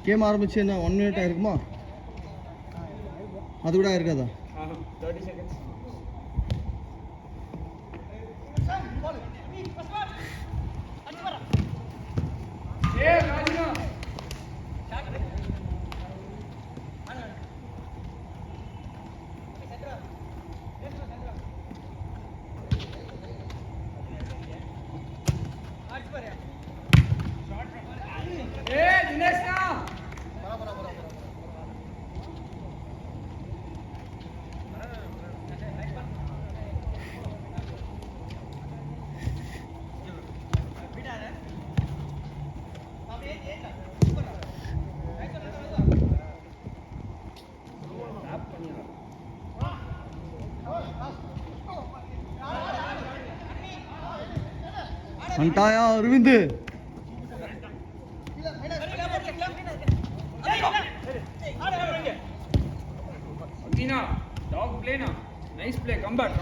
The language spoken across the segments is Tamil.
கேம் ஆரம்பிச்சு என்ன 1 minute ஆயிருக்குமா? அது கூட ஆயிருக்காதா? 30 seconds. अंटाया Arvind Tina, dog play now. Nice play. Come back.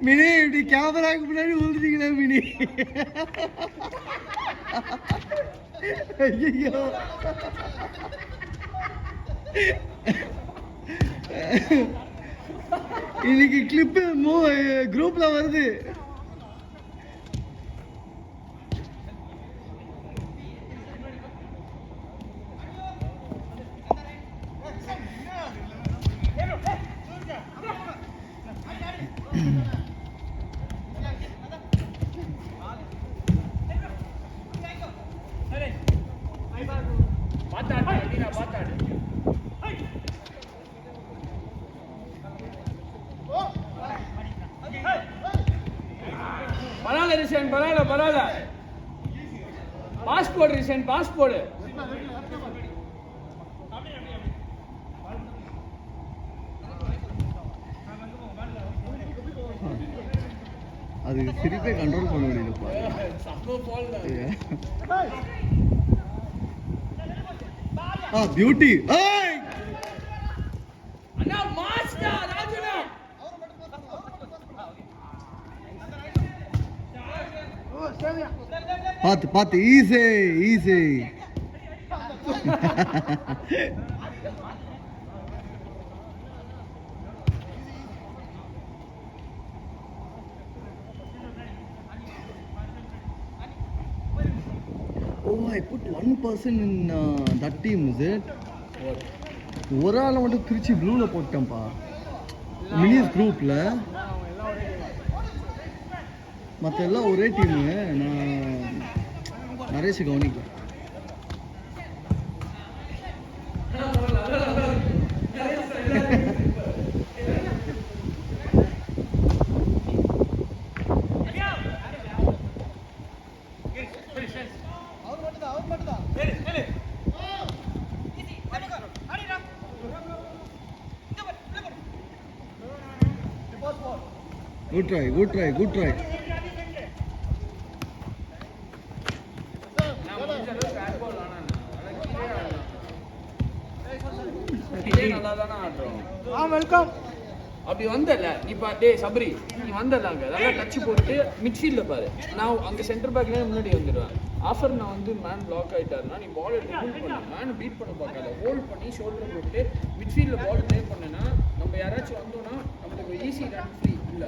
மினி இப்படி கேமராக்கு முன்னாடி ஊதுறீங்களா மினி? ஐயோ இன்னைக்கு கிளிப் குரூப்ல வருது. பரவாயில்ல. Passport reason passport. அது சிரிப்பே கண்ட்ரோல் பண்ண முடியலப்பா. பியூட்டி. அண்ணா மாஸ்டா ராஜுனா. பாத்து easy. Oh, I put one person in that team, is it? ஒரு ஆளை மட்டும் திருச்சி ப்ளூல போட்டேன்ப்பா. மினிஸ் குரூப்ல மற்ற எல்லாம் ஒரே டீமு. நான் நரேஷ் கவனிக்கல. Good try. வெல்கம். அப்படி வந்தல நீ டே சபரி, நீ வந்தல அங்க நல்லா டச் போட்டு மிட்ஃபீல்ட்ல பாரு. நான் அங்க சென்டர் பேக்ல முன்னாடி வந்துடுவேன். ஆஃபர் நான் வந்து மேன் பிளாக் ஆயிட்டாருன்னா நீ பால் எடுத்து ஹோல்ட் பண்ணு. மேன் பீட் பண்ண பார்க்காத, ஹோல்ட் பண்ணி ஷோல்டர் போட்டு மிட்ஃபீல்ட்ல பால் ப்ளே பண்ணனா நம்ம யாராச்சும் வந்தோம்னா நமக்கு ஈஸி ரன் ஃப்ரீ இல்ல.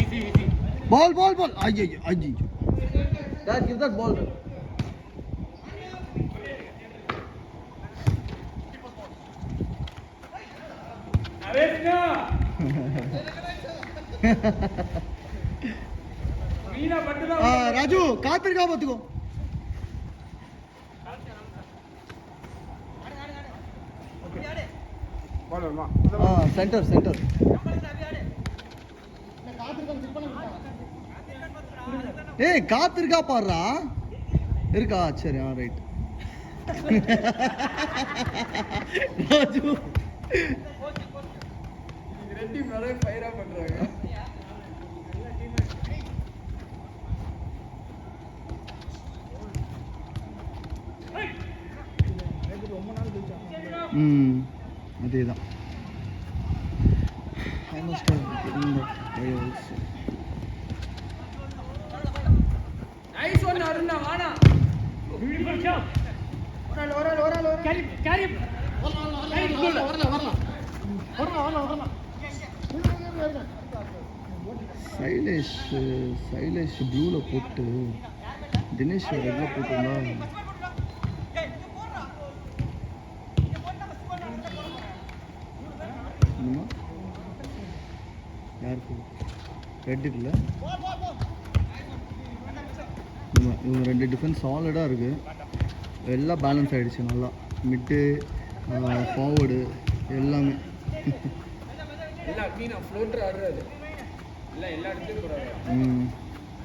Easy. Ball. Ayy. Dad, give that ball. Raju காத்திருக்கா பாத்துக்கோ. சென்டர் ஏய் காத்து இருக்கா பாடுறா. இருக்கா? சரி ரைட். ராஜு ரெட்டி நிறைய ஃபயரா பண்றாங்க. அதேதான். I must have getting that guy also. Nice one Aruna, Ana. Beautiful shot. Oral. Carry. வரல. சைலேஷ் ப்ளூல போட்டு தினேஷ் ரெட்ல போட்டுருந்தா யாருக்கு ரெட் இருக்குல்ல. இவங்க ரெண்டு டிஃபென்ஸ் சாலிடாக இருக்குது. எல்லாம் பேலன்ஸ் ஆகிடுச்சு நல்லா. மிட்டு ஃபார்வர்டு எல்லாமே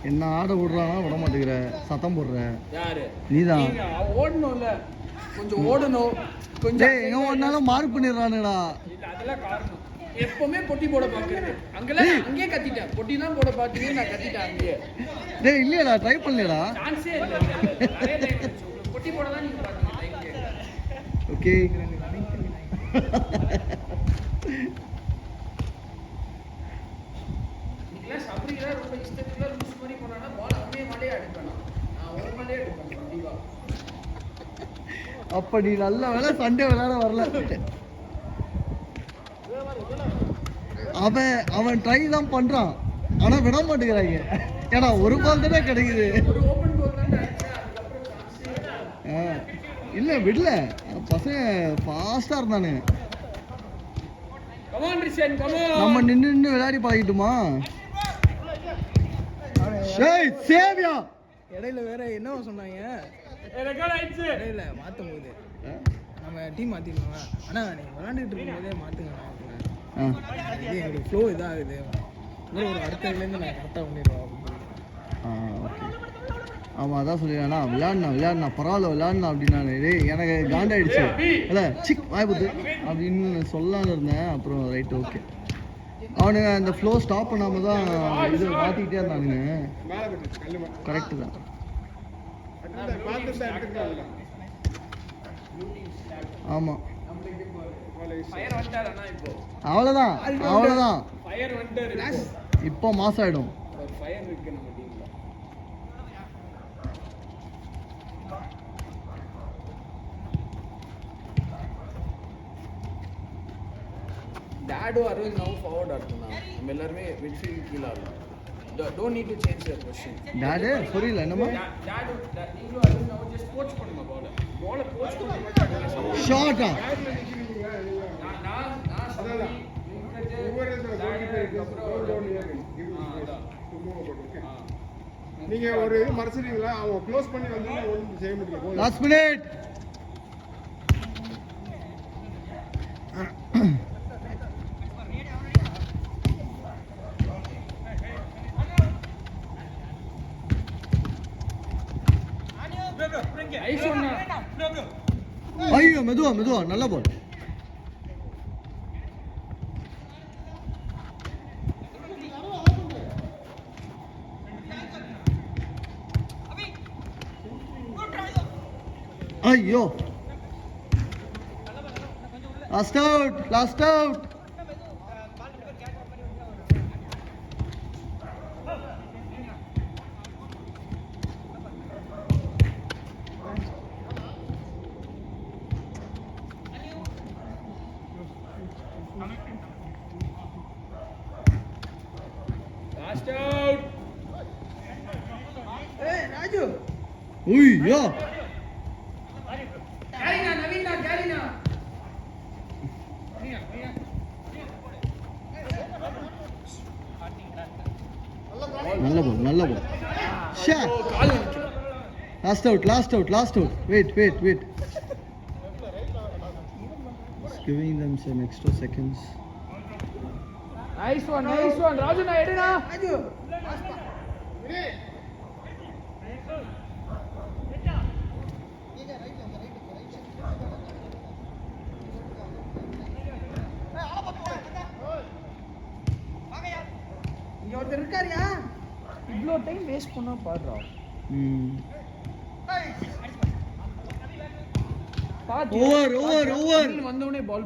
என்ன ஆட விடுறானா விட மாட்டேங்கிற. சத்தம் போடுற நீதான். ஓடணும்ல, கொஞ்சம் ஓடணும். கொஞ்சம் எங்க ஓடினாலும் மார்க் பண்ணிடுறானுடா. அதெல்லாம் காரணம் எப்பவுமே பொட்டி போட பாக்குறது. அங்கேயே கத்திட்டேன். பொட்டி தான் போட பாத்தீங்க, நான் கத்திட்டேன் அங்கேயே. டேய் இல்லையடா, ட்ரை பண்ணலடா. சான்ஸே இல்ல. நிறைய டைம் பொட்டி போட தான் நீங்க பாத்தீங்க. ஓகே நீங்க சபரியா ரொம்ப இஷ்டத்துல லூஸ் பண்ணி போறானா பால் அப்படியே மலையே அடிக்கணும். நான் ஒரு மலையே அடிப்பேன் கண்டிப்பா. அப்ப நீ நல்ல வேளை சண்டே விளையாட வரல. அவன் ட்ரை தான் பண்றான், ஆனா விட மாட்டேங்கிறாங்க. ஏன்னா ஒரு பால் தானே கிடைக்குது. இல்ல விடல, பசங்க ஃபாஸ்டா இருந்தானுங்க. நம்ம நின்று விளையாடி பழகிட்டுமா? சேவியா இடையில வேற என்ன சொன்னாங்க, இடையில மாத்தும் போது நம்ம டீம் மாத்திருந்தோம். ஆனா நீங்க விளையாண்டுட்டு இருக்கும் போதே மாத்துங்க, இது எங்களுக்கு ஃப்ளோ இதாகுது, ஒரு அடுத்ததுலேருந்து நான் கரெக்டாக பண்ணிடுவோம் அப்படின்னு. ஓகே ஆமாம் அதான் சொல்லிடுறேண்ணா. விளையாடினா பரவாயில்ல விளையாடினா அப்படின்னா எனக்கு காண்டாயிடுச்சு. இல்லை சிக் வாய்ப்புது அப்படின்னு சொல்லலான்னு இருந்தேன். அப்புறம் ரைட்டு ஓகே. அவனுங்க அந்த ஃப்ளோ ஸ்டாப் பண்ணாமல் தான் இது மாற்றிக்கிட்டே இருந்தானுங்க. கரெக்டு தான். ஆமாம் அவ்வளோதான். இப்போ மாஸ் ஆகிடும். Dad or Arun now forward ஆடுனா நம்ம எல்லாரும் midfield கீழ ஆடலாம். Don't need to change their position. Dad புரியல என்னமா? Dad நீங்க Arun now just coach பண்ணுங்க பால் coach பண்ணி மட்டும் ஷாட்டா. நான் நீங்க ஒரு மறந்துறீங்களா? அவன் க்ளோஸ் பண்ணி வந்து ஒண்ணும் செய்ய முடியல. Last minute. ஐயோ மெதுவா நல்ல பால். ஐயோ லாஸ்ட் அவுட். ராஜு ஐயோ நல்ல பால். ஷா last out. Wait. Giving them some extra seconds. Nice one. Raju na edina. இங்க ஒருத்தர் இருக்காருயா. இவ்வளோ டைம் வேஸ்ட் பண்ணா பாடுறா. ம் பாத்து ஓவர் வந்தவனே பால்